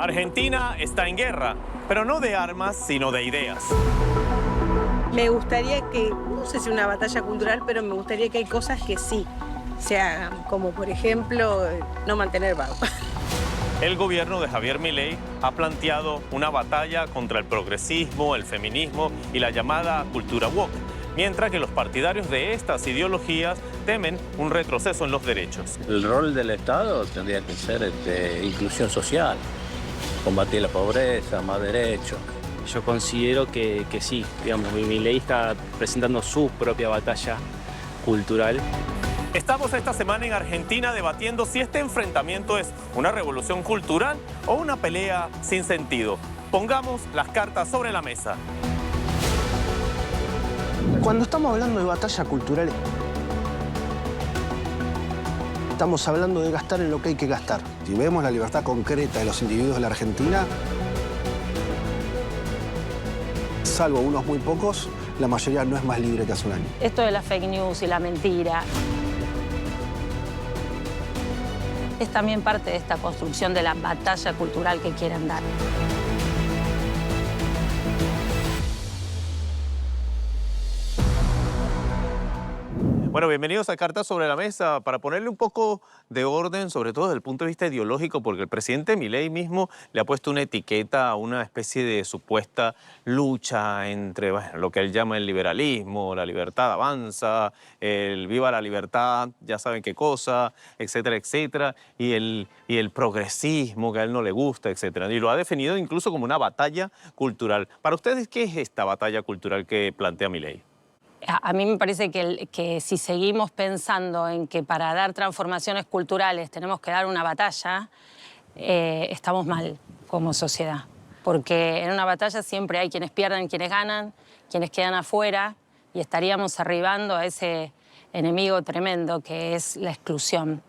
Argentina está en guerra, pero no de armas, sino de ideas. Me gustaría que, no sé si una batalla cultural, pero me gustaría que hay cosas que sí se hagan, como por ejemplo, no mantener vago. El gobierno de Javier Milei ha planteado una batalla contra el progresismo, el feminismo y la llamada cultura woke, mientras que los partidarios de estas ideologías temen un retroceso en los derechos. El rol del Estado tendría que ser inclusión social, combatir la pobreza, más derechos. Yo considero que sí, digamos, Milei está presentando su propia batalla cultural. Estamos esta semana en Argentina debatiendo si este enfrentamiento es una revolución cultural o una pelea sin sentido. Pongamos las cartas sobre la mesa. Cuando estamos hablando de batalla cultural, estamos hablando de gastar en lo que hay que gastar. Si vemos la libertad concreta de los individuos de la Argentina, salvo unos muy pocos, la mayoría no es más libre que hace un año. Esto de la fake news y la mentira es también parte de esta construcción de la batalla cultural que quieren dar. Bueno, bienvenidos a Cartas sobre la Mesa para ponerle un poco de orden, sobre todo desde el punto de vista ideológico, porque el presidente Milei mismo le ha puesto una etiqueta a una especie de supuesta lucha entre lo que él llama el liberalismo, la libertad avanza, el viva la libertad, ya saben qué cosa, etcétera, etcétera, y el progresismo que a él no le gusta, etcétera. Y lo ha definido incluso como una batalla cultural. Para ustedes, ¿qué es esta batalla cultural que plantea Milei? A mí me parece que si seguimos pensando en que para dar transformaciones culturales tenemos que dar una batalla, estamos mal como sociedad. Porque en una batalla siempre hay quienes pierden, quienes ganan, quienes quedan afuera, y estaríamos arribando a ese enemigo tremendo que es la exclusión.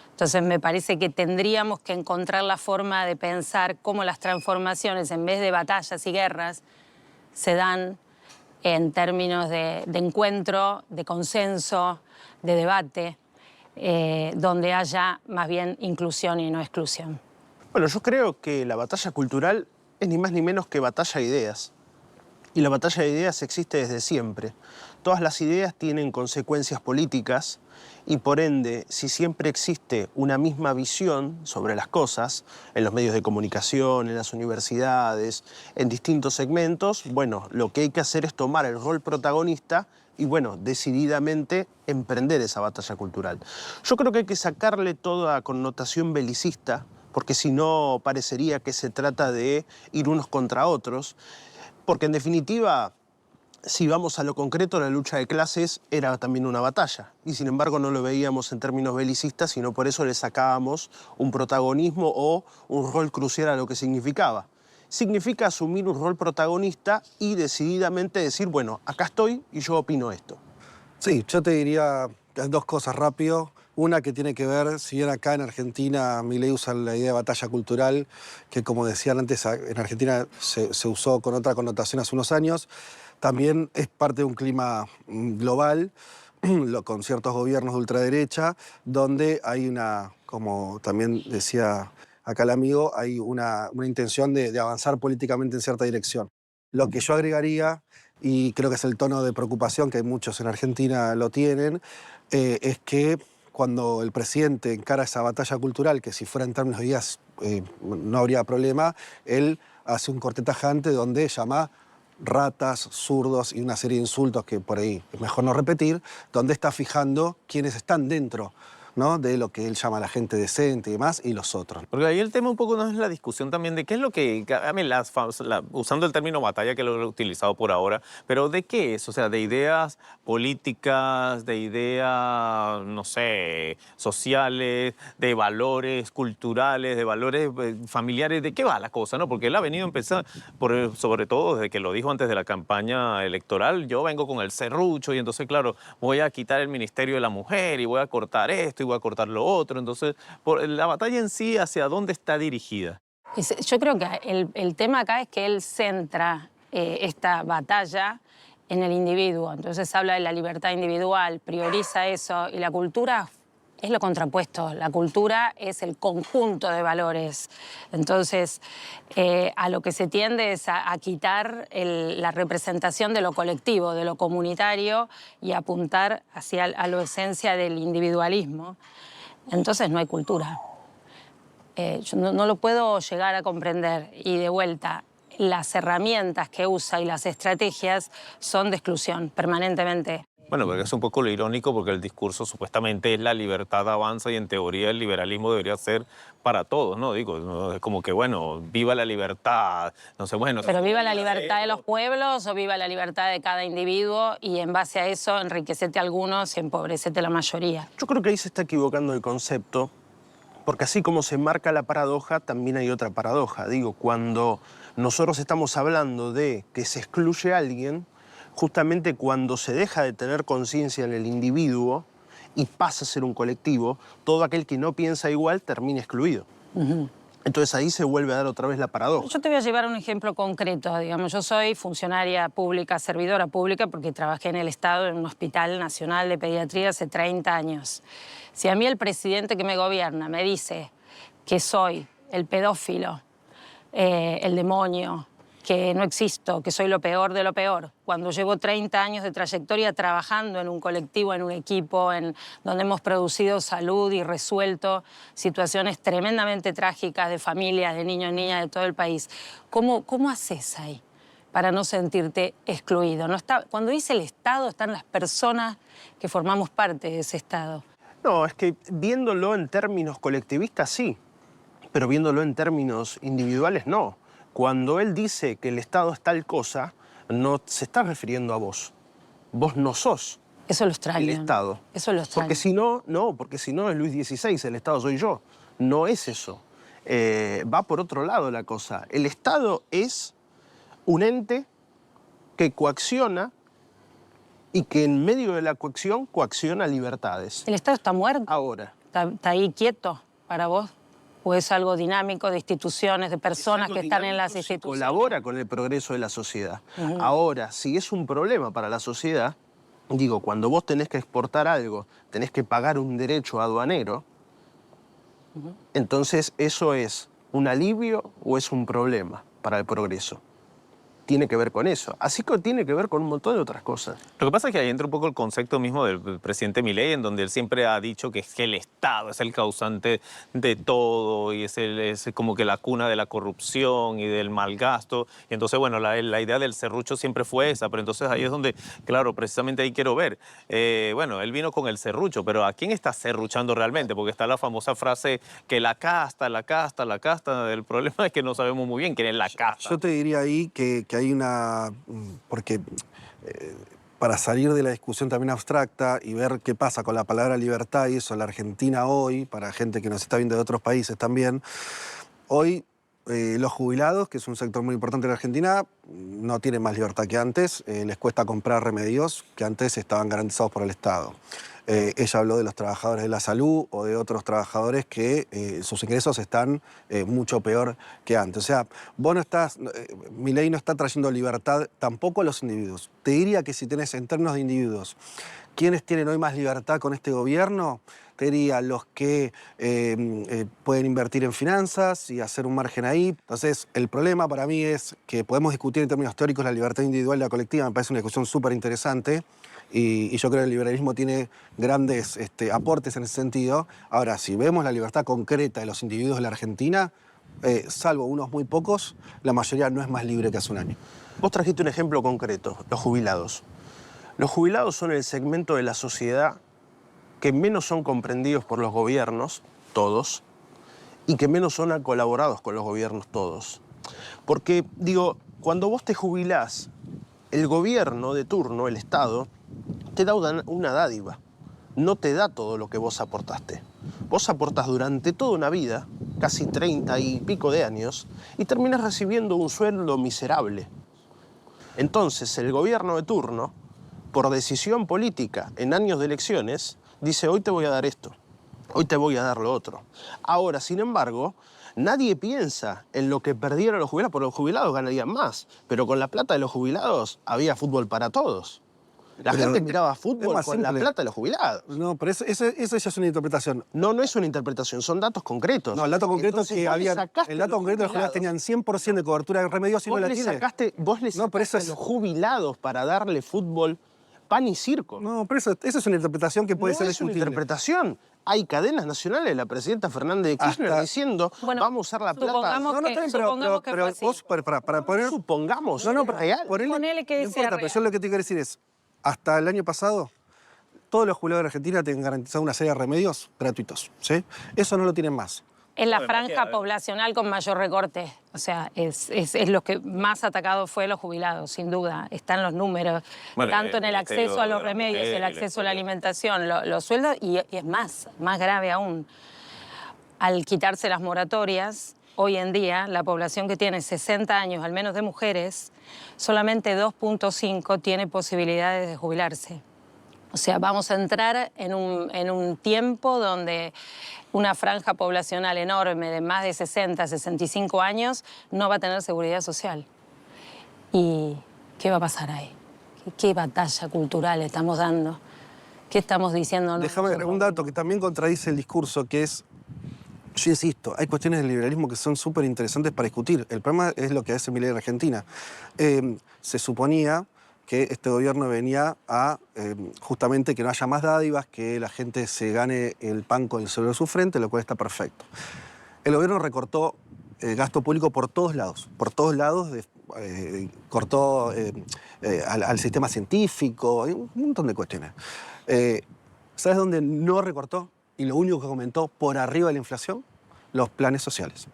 Entonces me parece que tendríamos que encontrar la forma de pensar cómo las transformaciones, en vez de batallas y guerras, se dan en términos de encuentro, de consenso, de debate, donde haya más bien inclusión y no exclusión. Bueno, yo creo que la batalla cultural es ni más ni menos que batalla de ideas. Y la batalla de ideas existe desde siempre. Todas las ideas tienen consecuencias políticas y por ende, si siempre existe una misma visión sobre las cosas, en los medios de comunicación, en las universidades, en distintos segmentos, bueno, lo que hay que hacer es tomar el rol protagonista y, bueno, decididamente emprender esa batalla cultural. Yo creo que hay que sacarle toda connotación belicista, porque si no parecería que se trata de ir unos contra otros, porque en definitiva, si vamos a lo concreto, la lucha de clases era también una batalla. Y sin embargo no lo veíamos en términos belicistas, sino por eso le sacábamos un protagonismo o un rol crucial a lo que significaba. Significa asumir un rol protagonista y decididamente decir, bueno, acá estoy y yo opino esto. Sí, yo te diría dos cosas rápido. Una que tiene que ver, si bien acá en Argentina Milei usa la idea de batalla cultural, que como decían antes, en Argentina se usó con otra connotación hace unos años, también es parte de un clima global, con ciertos gobiernos de ultraderecha, donde hay una, como también decía acá el amigo, hay una intención de avanzar políticamente en cierta dirección. Lo que yo agregaría, y creo que es el tono de preocupación que muchos en Argentina lo tienen, es que cuando el presidente encara esa batalla cultural, que si fuera en términos de ideas no habría problema, él hace un corte tajante donde llama ratas, zurdos y una serie de insultos que por ahí es mejor no repetir, donde está fijando quiénes están dentro, ¿no?, de lo que él llama la gente decente y demás, y los otros. Porque ahí el tema un poco no es la discusión también de qué es lo que, usando el término batalla que lo he utilizado por ahora, pero ¿de qué es? O sea, de ideas políticas, de ideas, no sé, sociales, de valores culturales, de valores familiares, ¿de qué va la cosa, no? Porque él ha venido a empezar, sobre todo desde que lo dijo antes de la campaña electoral, yo vengo con el serrucho y entonces, claro, voy a quitar el Ministerio de la Mujer y voy a cortar esto y voy a cortar lo otro. Entonces, la batalla en sí, ¿hacia dónde está dirigida? Yo creo que el tema acá es que él centra esta batalla en el individuo. Entonces habla de la libertad individual, prioriza eso, y la cultura es lo contrapuesto. La cultura es el conjunto de valores. Entonces, a lo que se tiende es a quitar la representación de lo colectivo, de lo comunitario, y apuntar hacia a la esencia del individualismo. Entonces no hay cultura. Yo no lo puedo llegar a comprender. Y de vuelta, las herramientas que usa y las estrategias son de exclusión permanentemente. Bueno, porque es un poco lo irónico porque el discurso supuestamente es la libertad avanza y en teoría el liberalismo debería ser para todos, ¿no? Digo, ¿no? Es como que, bueno, viva la libertad, no sé, bueno... Pero viva la libertad de los pueblos o viva la libertad de cada individuo y en base a eso enriquecete a algunos y empobrecete a la mayoría. Yo creo que ahí se está equivocando el concepto, porque así como se marca la paradoja, también hay otra paradoja. Digo, cuando nosotros estamos hablando de que se excluye a alguien, justamente cuando se deja de tener conciencia en el individuo y pasa a ser un colectivo, todo aquel que no piensa igual termina excluido. Entonces ahí se vuelve a dar otra vez la paradoja. Yo te voy a llevar un ejemplo concreto. Digamos, yo soy funcionaria pública, servidora pública, porque trabajé en el Estado en un hospital nacional de pediatría hace 30 años. Si a mí el presidente que me gobierna me dice que soy el pedófilo, el demonio, que no existo, que soy lo peor de lo peor, cuando llevo 30 años de trayectoria trabajando en un colectivo, en un equipo, donde hemos producido salud y resuelto situaciones tremendamente trágicas de familias, de niños y niñas de todo el país, ¿cómo haces ahí para no sentirte excluido? No está, cuando dice el Estado, están las personas que formamos parte de ese Estado. No, es que viéndolo en términos colectivistas sí, pero viéndolo en términos individuales no. Cuando él dice que el Estado es tal cosa, no se está refiriendo a vos. Vos no sos Eso lo extraño. el Estado. Eso lo extraño. Porque si no, porque si no es Luis XVI, el Estado soy yo. No es eso. Va por otro lado la cosa. El Estado es un ente que coacciona y que en medio de la coacción coacciona libertades. ¿El Estado está muerto? Ahora. ¿Está ahí quieto para vos? ¿O es algo dinámico de instituciones, de personas que están en las instituciones? Colabora con el progreso de la sociedad. Ahora, si es un problema para la sociedad, digo, cuando vos tenés que exportar algo, tenés que pagar un derecho aduanero, entonces eso es un alivio o es un problema para el progreso. Tiene que ver con eso. Así que tiene que ver con un montón de otras cosas. Lo que pasa es que ahí entra un poco el concepto mismo del presidente Milei, en donde él siempre ha dicho que el Estado es el causante de todo y es como que la cuna de la corrupción y del mal gasto. Y entonces, bueno, la idea del serrucho siempre fue esa, pero entonces ahí es donde, claro, precisamente ahí quiero ver. Bueno, él vino con el serrucho, pero ¿a quién está serruchando realmente? Porque está la famosa frase que la casta, la casta, la casta. El problema es que no sabemos muy bien quién es la casta. Yo te diría ahí que hay una... porque para salir de la discusión también abstracta y ver qué pasa con la palabra libertad y eso en la Argentina hoy, para gente que nos está viendo de otros países también, hoy los jubilados, que es un sector muy importante en la Argentina, no tienen más libertad que antes, les cuesta comprar remedios que antes estaban garantizados por el Estado. Ella habló de los trabajadores de la salud o de otros trabajadores que sus ingresos están mucho peor que antes. O sea, vos no estás, Milei no está trayendo libertad tampoco a los individuos. Te diría que si tenés en términos de individuos, ¿quiénes tienen hoy más libertad con este gobierno? Te diría los que pueden invertir en finanzas y hacer un margen ahí. Entonces, el problema para mí es que podemos discutir en términos teóricos la libertad individual y la colectiva. Me parece una discusión súper interesante. Y yo creo que el liberalismo tiene grandes aportes en ese sentido. Ahora, si vemos la libertad concreta de los individuos de la Argentina, salvo unos muy pocos, la mayoría no es más libre que hace un año. Vos trajiste un ejemplo concreto, los jubilados. Los jubilados son el segmento de la sociedad que menos son comprendidos por los gobiernos, todos, y que menos son colaborados con los gobiernos, todos. Porque, digo, cuando vos te jubilás, el gobierno de turno, el Estado, te da una dádiva. No te da todo lo que vos aportaste. Vos aportás durante toda una vida, casi 30 y pico de años, y terminas recibiendo un sueldo miserable. Entonces, el gobierno de turno, por decisión política, en años de elecciones, dice, hoy te voy a dar esto, hoy te voy a dar lo otro. Ahora, sin embargo, nadie piensa en lo que perdieron los jubilados, porque los jubilados ganarían más, pero con la plata de los jubilados había fútbol para todos. La Pero gente miraba es fútbol más con la simple. plata de los jubilados. No, pero eso ya es una interpretación. No, no es una interpretación, son datos concretos. No, el dato concreto Entonces, es que vos le había. sacaste El dato los concreto de los jubilados tenían 100% de cobertura de remedios y no Vos la le tiene. sacaste No, pero eso a es. los jubilados para darle fútbol, pan y circo. No, pero eso es una interpretación que puede No ser es una discutible. interpretación. Hay cadenas nacionales de la presidenta Fernández de Kirchner Hasta- diciendo Bueno, vamos a usar la plata. supongamos No, no, está bien, pero supongamos que fue así. vos, para poner. Supongamos, No, no, es real. Ponele que no sea importa, pero real. yo lo que te quiero decir es, hasta el año pasado, todos los jubilados de Argentina tienen garantizado una serie de remedios gratuitos, ¿sí? Eso no lo tienen más. Es la No, además franja que- poblacional con mayor recorte. O sea, es lo que más atacado fue los jubilados, sin duda. Están los números, Bueno, tanto en el Ministerio acceso a los de la remedios, Mujer, el el acceso a la estudio. alimentación, los sueldos, y es más grave aún. Al quitarse las moratorias, hoy en día la población que tiene 60 años, al menos de mujeres, solamente 2.5 tiene posibilidades de jubilarse. O sea, vamos a entrar en un tiempo donde una franja poblacional enorme de más de 60, 65 años no va a tener seguridad social. ¿Y qué va a pasar ahí? ¿Qué batalla cultural estamos dando? ¿Qué estamos diciendo? Déjame agregar un dato que también contradice el discurso, que es, yo insisto, hay cuestiones del liberalismo que son súper interesantes para discutir. El problema es lo que hace Milei en Argentina. Se suponía que este gobierno venía a justamente que no haya más dádivas, que la gente se gane el pan con el sobre de su frente, lo cual está perfecto. El gobierno recortó gasto público por todos lados, cortó al sistema científico, hay un montón de cuestiones. ¿Sabes dónde no recortó? Y lo único que aumentó por arriba de la inflación, los planes sociales.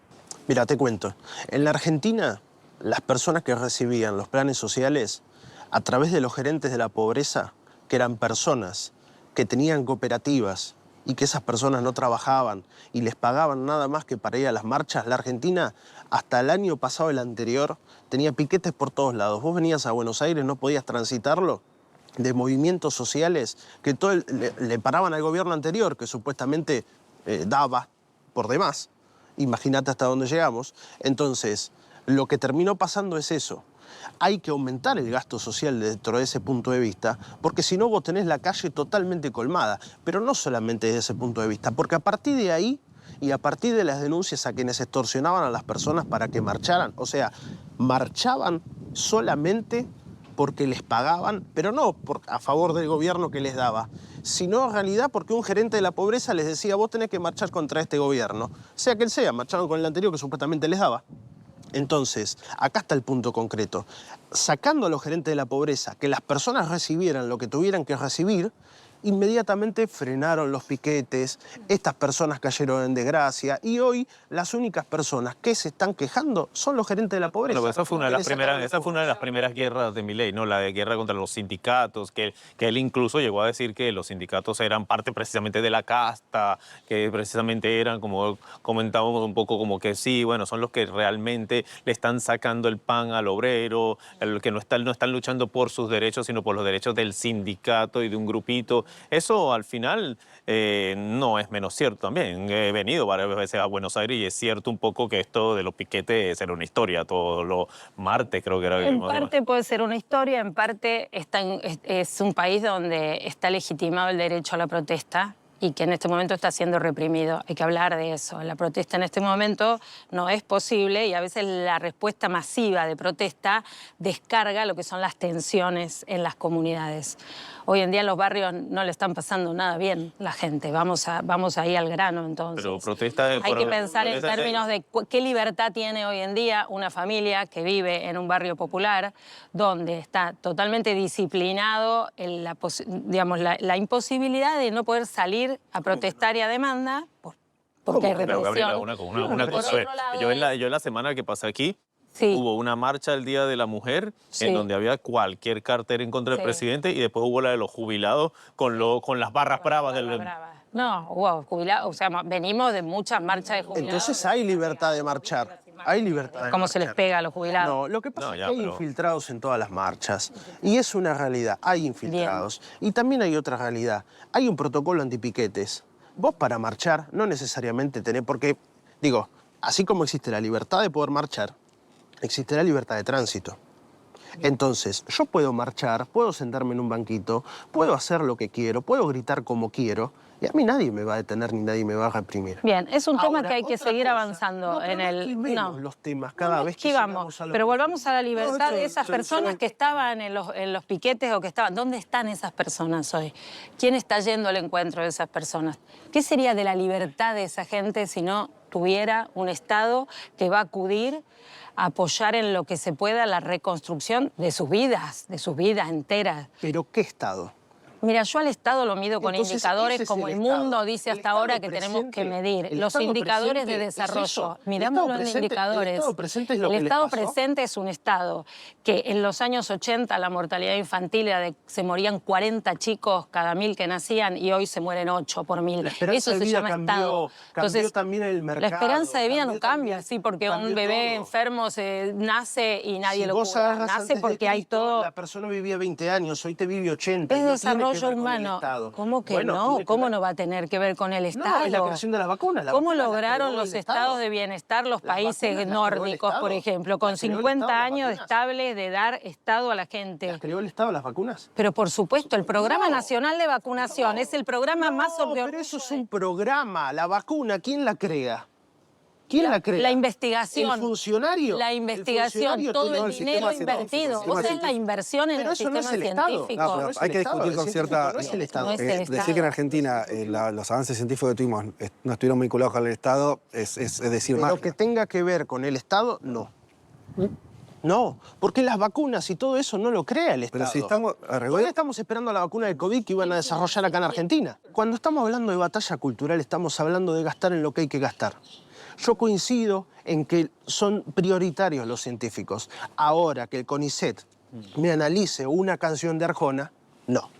Mira, te cuento. En la Argentina, las personas que recibían los planes sociales a través de los gerentes de la pobreza, que eran personas que tenían cooperativas y que esas personas no trabajaban y les pagaban nada más que para ir a las marchas, la Argentina, hasta el año pasado, el anterior, tenía piquetes por todos lados. Vos venías a Buenos Aires, no podías transitarlo, de movimientos sociales que le paraban al gobierno anterior, que supuestamente daba por demás. Imagínate hasta dónde llegamos. Entonces, lo que terminó pasando es eso. Hay que aumentar el gasto social dentro de ese punto de vista, porque si no vos tenés la calle totalmente colmada. Pero no solamente desde ese punto de vista, porque a partir de ahí y a partir de las denuncias a quienes extorsionaban a las personas para que marcharan, o sea, marchaban solamente porque les pagaban, pero no a favor del gobierno que les daba, sino en realidad porque un gerente de la pobreza les decía, vos tenés que marchar contra este gobierno. Sea quien sea, marcharon con el anterior que supuestamente les daba. Entonces, acá está el punto concreto. Sacando a los gerentes de la pobreza, que las personas recibieran lo que tuvieran que recibir, inmediatamente frenaron los piquetes, estas personas cayeron en desgracia y hoy las únicas personas que se están quejando son los gerentes de la pobreza. Bueno, esa fue una de las Que le sacaron primeras, esa fue una de las primeras guerras de Milei, ¿no? La de guerra contra los sindicatos, que él incluso llegó a decir que los sindicatos eran parte precisamente de la casta, que precisamente eran, como comentábamos un poco, como que sí, bueno, son los que realmente le están sacando el pan al obrero, el que no están luchando por sus derechos, sino por los derechos del sindicato y de un grupito. Eso al final no es menos cierto también. He venido varias veces a Buenos Aires y es cierto un poco que esto de los piquetes era una historia, todos los martes creo que era. En parte puede ser una historia, en parte es un país donde está legitimado el derecho a la protesta y que en este momento está siendo reprimido. Hay que hablar de eso. La protesta en este momento no es posible y a veces la respuesta masiva de protesta descarga lo que son las tensiones en las comunidades. Hoy en día en los barrios no le están pasando nada bien la gente. Vamos ahí al grano entonces. Pero protesta Hay que pensar en términos de qué libertad tiene hoy en día una familia que vive en un barrio popular donde está totalmente disciplinado la imposibilidad de no poder salir a protestar y a demanda porque hay Pero, Gabriela, represión. una Por cosa. otro A ver, lado, yo en la semana que pasé aquí, sí. hubo una marcha el Día de la Mujer Sí. en donde había cualquier cartel en contra del Sí. presidente y después hubo la de los jubilados con las barras bravas del... No, wow, jubilados, o sea, venimos de muchas marchas de jubilados. Entonces hay libertad de marchar. Hay libertad de ¿Cómo marchar. se les pega a los jubilados? No, lo que pasa No, es ya, que hay pero- infiltrados en todas las marchas. Y es una realidad, hay infiltrados. Y también hay otra realidad. Hay un protocolo antipiquetes. Vos para marchar no necesariamente tenés, porque, digo, así como existe la libertad de poder marchar, existe la libertad de tránsito. Entonces, yo puedo marchar, puedo sentarme en un banquito, puedo hacer lo que quiero, puedo gritar como quiero, y a mí nadie me va a detener ni nadie me va a reprimir. Bien, es un tema Ahora, que hay que otra seguir cosa, avanzando no, pero en no el... esquivemos los temas cada vez que esquivamos, llegamos a lo pero que- volvamos a la libertad No, de esas personas que estaban en los piquetes o que estaban... ¿Dónde están esas personas hoy? ¿Quién está yendo al encuentro de esas personas? ¿Qué sería de la libertad de esa gente si no tuviera un Estado que va a acudir a apoyar en lo que se pueda la reconstrucción de sus vidas enteras? ¿Pero qué Estado? Mira, yo al Estado lo mido con Entonces, indicadores ese es como el el Estado. mundo dice El hasta ahora Estado que tenemos que presente, medir. el Los Estado indicadores de presente es desarrollo. eso. El Mirámoslo Estado en presente- indicadores. el Estado presente es lo que les Estado pasó. presente es un Estado que en los años 80 la mortalidad infantil era de se morían 40 chicos cada 1000 que nacían y hoy se mueren 8 por 1000. La esperanza Eso de se vida llama cambió, Estado. cambió también el mercado. La esperanza de vida no cambió cambia, también- sí, porque cambió un bebé todo. enfermo se nace y nadie Si lo vos cura. agarras Nace antes de porque hay Cristo, todo... La persona vivía 20 años, hoy te vive 80. Es y no tiene que desarrollo ver con el humano. Estado. ¿Cómo que Bueno, no? tiene que ¿Cómo ver- no va a tener que ver con el Estado? No, es la creación de la vacuna. La ¿Cómo vacuna la lograron creó los el Estado. estados de bienestar los Las países vacunas las creó el nórdicos, por Estado. ejemplo, con Las creó el 50 Estado, las años vacunas. estables de dar Estado a la gente? ¿Las creó el Estado las vacunas? Pero por supuesto, el Programa No. Nacional de Vacunación es el programa más No, pero eso es un programa. La vacuna, ¿quién la crea? ¿Quién la crea? La investigación. ¿El funcionario? La El investigación, funcionario todo tiene- el el dinero sistema científico, invertido. el sistema Vos es la científico. inversión en Pero el eso no es sistema el Estado. científico. No, pero es hay el que Estado, discutir el con científico cierta... no es el Estado. No es el decir Estado. que en Argentina los avances científicos que tuvimos no estuvieron vinculados con el Estado es decir Pero más. que tenga que ver con el Estado, no. No, porque las vacunas y todo eso no lo crea el Estado. Pero si estamos... Todavía estamos esperando la vacuna del COVID que iban a desarrollar acá en Argentina. Cuando estamos hablando de batalla cultural, estamos hablando de gastar en lo que hay que gastar. Yo coincido en que son prioritarios los científicos. Ahora que el CONICET me analice una canción de Arjona, no.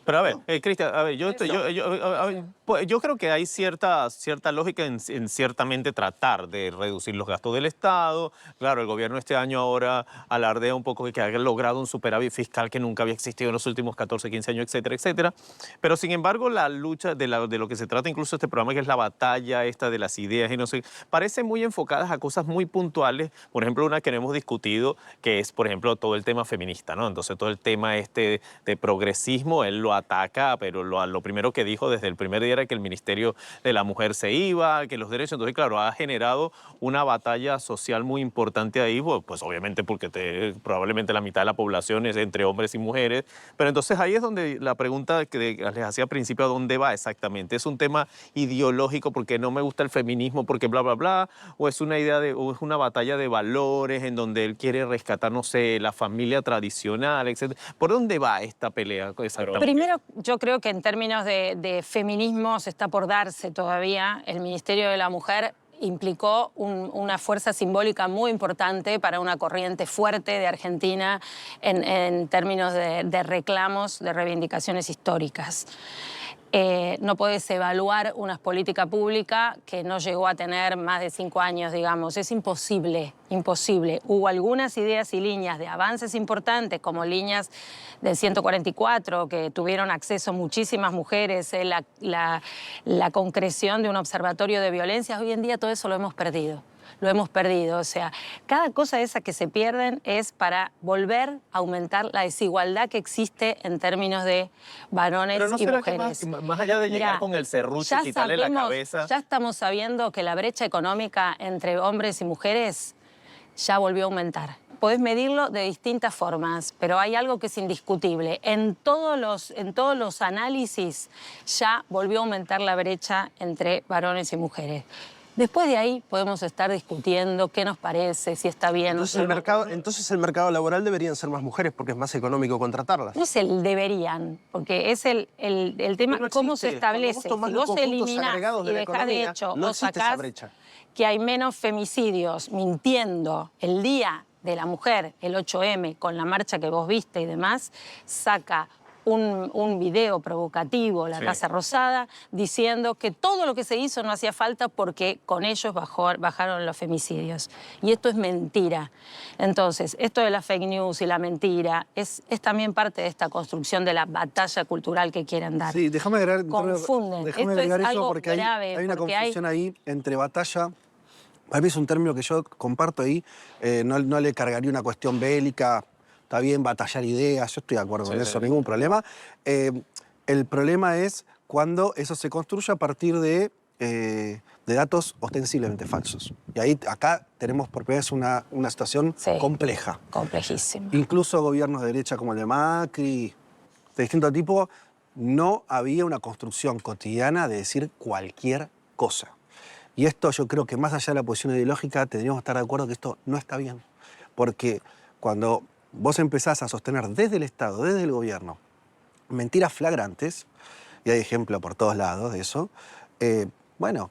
Pero a ver, Cristian, a ver, yo creo que hay cierta lógica en ciertamente tratar de reducir los gastos del Estado. Claro, el gobierno este año ahora alardea un poco de que ha logrado un superávit fiscal que nunca había existido en los últimos 14, 15 años, etcétera, etcétera. Pero sin embargo, la lucha de lo que se trata incluso este programa, que es la batalla esta de las ideas y no sé, parece muy enfocadas a cosas muy puntuales. Por ejemplo, una que no hemos discutido, que es, por ejemplo, todo el tema feminista, ¿no? Entonces, todo el tema este de progresismo, él lo ataca, pero lo primero que dijo desde el primer día era que el Ministerio de la Mujer se iba, que los derechos, entonces claro, ha generado una batalla social muy importante ahí, pues obviamente porque probablemente la mitad de la población es entre hombres y mujeres, pero entonces ahí es donde la pregunta que les hacía al principio, ¿a dónde va exactamente? ¿Es un tema ideológico porque no me gusta el feminismo, porque bla, bla, bla? ¿O es una idea o es una batalla de valores en donde él quiere rescatar, no sé, la familia tradicional, etcétera? ¿Por dónde va esta pelea exactamente? Primero, yo creo que en términos de feminismo se está por darse todavía. El Ministerio de la Mujer implicó una fuerza simbólica muy importante para una corriente fuerte de Argentina en términos de reclamos, de reivindicaciones históricas. No puedes evaluar una política pública que no llegó a tener más de 5 años, digamos. Es imposible, imposible. Hubo algunas ideas y líneas de avances importantes, como líneas del 144, que tuvieron acceso muchísimas mujeres, la concreción de un observatorio de violencias. Hoy en día todo eso lo hemos perdido. Lo hemos perdido, o sea, cada cosa de esa que se pierden es para volver a aumentar la desigualdad que existe en términos de varones Pero no y será mujeres. que más allá de llegar con el serrucho y quitarle la cabeza. Ya estamos sabiendo que la brecha económica entre hombres y mujeres ya volvió a aumentar. Podés medirlo de distintas formas, pero hay algo que es indiscutible. En todos los análisis ya volvió a aumentar la brecha entre varones y mujeres. Después de ahí podemos estar discutiendo qué nos parece, si está bien o Entonces no. el mercado laboral deberían ser más mujeres porque es más económico contratarlas. No es el deberían, porque es el tema Pero cómo se existe. Cuando establece. vos tomás Si los vos conjuntos eliminás agregados y de la dejás de economía, hecho no o existe esa sacás brecha. que hay menos femicidios mintiendo el día de la mujer, el 8M, con la marcha que vos viste y demás, saca un video provocativo, la Sí. Casa Rosada, diciendo que todo lo que se hizo no hacía falta porque con ellos bajaron los femicidios. Y esto es mentira. Entonces, esto de la fake news y la mentira es también parte de esta construcción de la batalla cultural que quieren dar. Sí, déjame agregar, Confunden. déjame Esto es agregar eso algo porque grave, hay una porque confusión ahí entre batalla. A mí es un término que yo comparto ahí, no le cargaría una cuestión bélica. está bien batallar ideas, yo estoy de acuerdo con eso, ningún problema. El problema es cuando eso se construye a partir de datos ostensiblemente falsos. Y ahí, acá tenemos por primera vez una situación compleja. Complejísima. Incluso gobiernos de derecha como el de Macri, de distinto tipo, no había una construcción cotidiana de decir cualquier cosa. Y esto yo creo que más allá de la posición ideológica tendríamos que estar de acuerdo que esto no está bien. Porque cuando vos empezás a sostener desde el Estado, desde el gobierno, mentiras flagrantes, y hay ejemplos por todos lados de eso, bueno,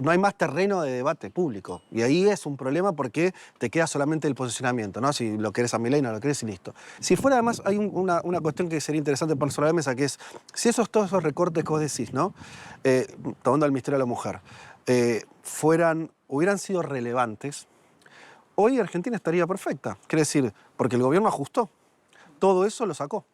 no hay más terreno de debate público. Y ahí es un problema porque te queda solamente el posicionamiento, ¿no? Si lo querés a Milei, no lo querés y listo. Si fuera además, hay una cuestión que sería interesante poner sobre la mesa, que es, si todos esos recortes que vos decís, ¿no? Tomando el Ministerio de la Mujer, hubieran sido relevantes, hoy Argentina estaría perfecta. Quiere decir, porque el gobierno ajustó. Todo eso lo sacó.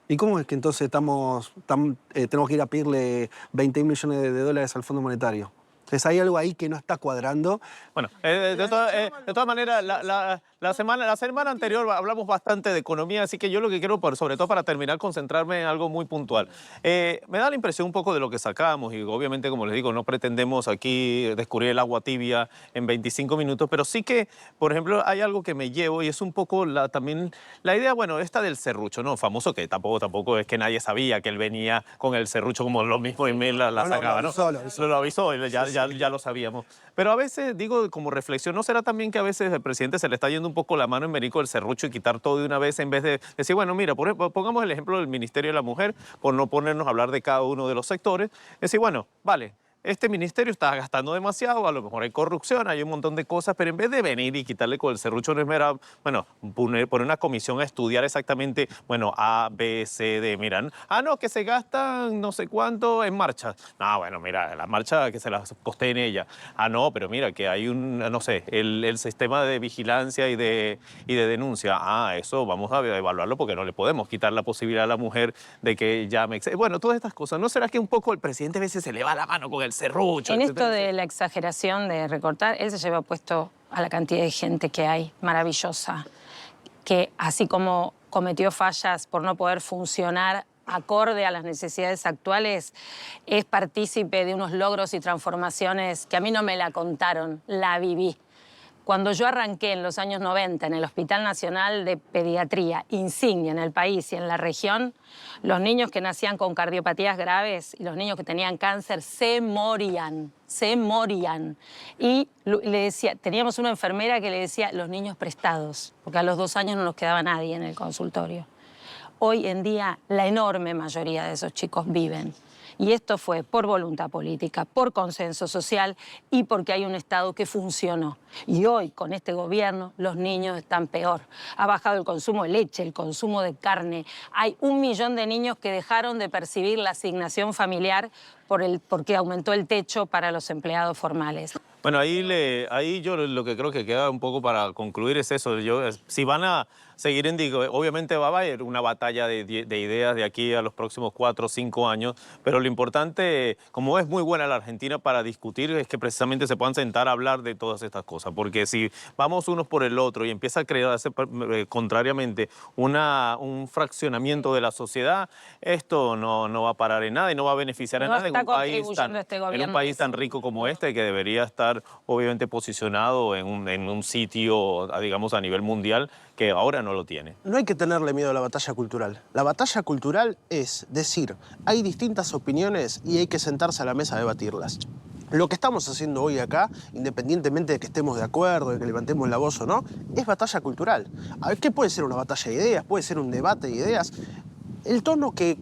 ¿Y cómo es que entonces tenemos que ir a pedirle 20 millones de dólares al Fondo Monetario? Entonces hay algo ahí que no está cuadrando. Bueno, de todas maneras, la semana anterior hablamos bastante de economía, así que yo lo que quiero, sobre todo para terminar, concentrarme en algo muy puntual. Me da la impresión un poco de lo que sacamos y obviamente, como les digo, no pretendemos aquí descubrir el agua tibia en 25 minutos, pero sí que, por ejemplo, hay algo que me llevo y es un poco también la idea, bueno, esta del serrucho, ¿no? Famoso, que tampoco es que nadie sabía que él venía con el serrucho como lo mismo y me la sacaba, ¿no? Lo avisó, ya lo sabíamos. Pero a veces, digo, como reflexión, ¿no será también que a veces el presidente se le está yendo un poco la mano en Merico del serrucho y quitar todo de una vez en vez de decir, bueno, mira, pongamos el ejemplo del Ministerio de la Mujer, por no ponernos a hablar de cada uno de los sectores, decir, bueno, vale, este ministerio está gastando demasiado, a lo mejor hay corrupción, hay un montón de cosas, pero en vez de venir y quitarle con el serrucho, no es mera, bueno, poner una comisión a estudiar exactamente, bueno, A, B, C, D, miran, no, que se gastan no sé cuánto en marchas. No, bueno, mira, la marcha que se las costeen ella. No, pero mira, que hay no sé, el sistema de vigilancia y de denuncia. Eso vamos a evaluarlo porque no le podemos quitar la posibilidad a la mujer de que llame. Bueno, todas estas cosas. ¿No será que un poco el presidente a veces se le va la mano con el serrucho? En esto de la exageración de recortar, él se lleva puesto a la cantidad de gente que hay, maravillosa, que así como cometió fallas por no poder funcionar acorde a las necesidades actuales, es partícipe de unos logros y transformaciones que a mí no me la contaron, la viví. Cuando yo arranqué en los años 90 en el Hospital Nacional de Pediatría, insignia en el país y en la región, los niños que nacían con cardiopatías graves y los niños que tenían cáncer se morían. Y le decía, teníamos una enfermera que le decía, los niños prestados, porque a los 2 años no nos quedaba nadie en el consultorio. Hoy en día, la enorme mayoría de esos chicos viven. Y esto fue por voluntad política, por consenso social y porque hay un Estado que funcionó. Y hoy, con este gobierno, los niños están peor. Ha bajado el consumo de leche, el consumo de carne. Hay 1 millón de niños que dejaron de percibir la asignación familiar porque aumentó el techo para los empleados formales. Bueno, ahí yo lo que creo que queda un poco para concluir es eso. Si van a seguir obviamente va a haber una batalla de ideas de aquí a los próximos 4 o 5 años, pero lo importante, como es muy buena la Argentina para discutir, es que precisamente se puedan sentar a hablar de todas estas cosas, porque si vamos unos por el otro y empieza a crearse contrariamente un fraccionamiento de la sociedad, esto no va a parar en nada y no va a beneficiar a nada en un país tan rico como este, que debería estar obviamente posicionado en un sitio, digamos, a nivel mundial, que ahora no lo tiene. No hay que tenerle miedo a la batalla cultural. La batalla cultural es decir, hay distintas opiniones y hay que sentarse a la mesa a debatirlas. Lo que estamos haciendo hoy acá, independientemente de que estemos de acuerdo, de que levantemos la voz o no, es batalla cultural. A ver, ¿qué puede ser una batalla de ideas? Puede ser un debate de ideas. El tono que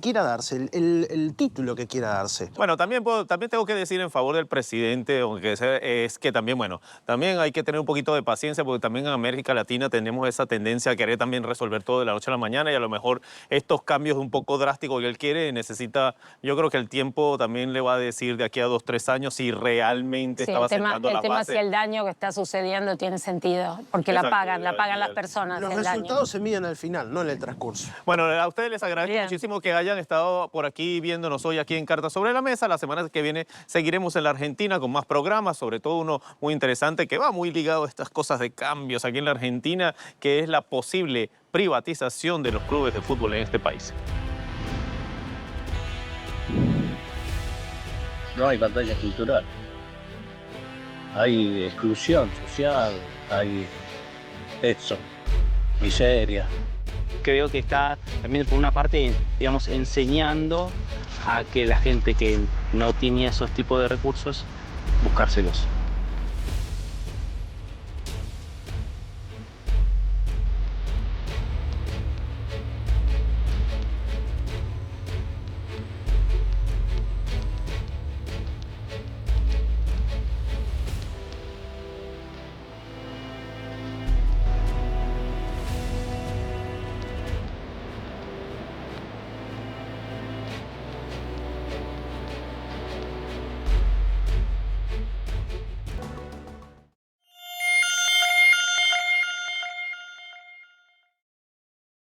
quiera darse, el título que quiera darse. Bueno, también tengo que decir en favor del presidente, es que también, bueno, también hay que tener un poquito de paciencia porque también en América Latina tenemos esa tendencia a querer también resolver todo de la noche a la mañana y a lo mejor estos cambios un poco drásticos que él quiere necesita, yo creo que el tiempo también le va a decir de aquí a 2 o 3 años si realmente estaba sentando la base. El tema es si el daño que está sucediendo tiene sentido, porque la pagan las personas. Los resultados se miden al final, no en el transcurso. Bueno, a ustedes les agradezco Bien. muchísimo que hayan estado por aquí viéndonos hoy aquí en Cartas sobre la Mesa. La semana que viene seguiremos en la Argentina con más programas, sobre todo uno muy interesante que va muy ligado a estas cosas de cambios aquí en la Argentina, que es la posible privatización de los clubes de fútbol en este país. No hay batalla cultural. Hay exclusión social, hay eso, miseria. Creo que está también por una parte, digamos, enseñando a que la gente que no tiene esos tipos de recursos, buscárselos.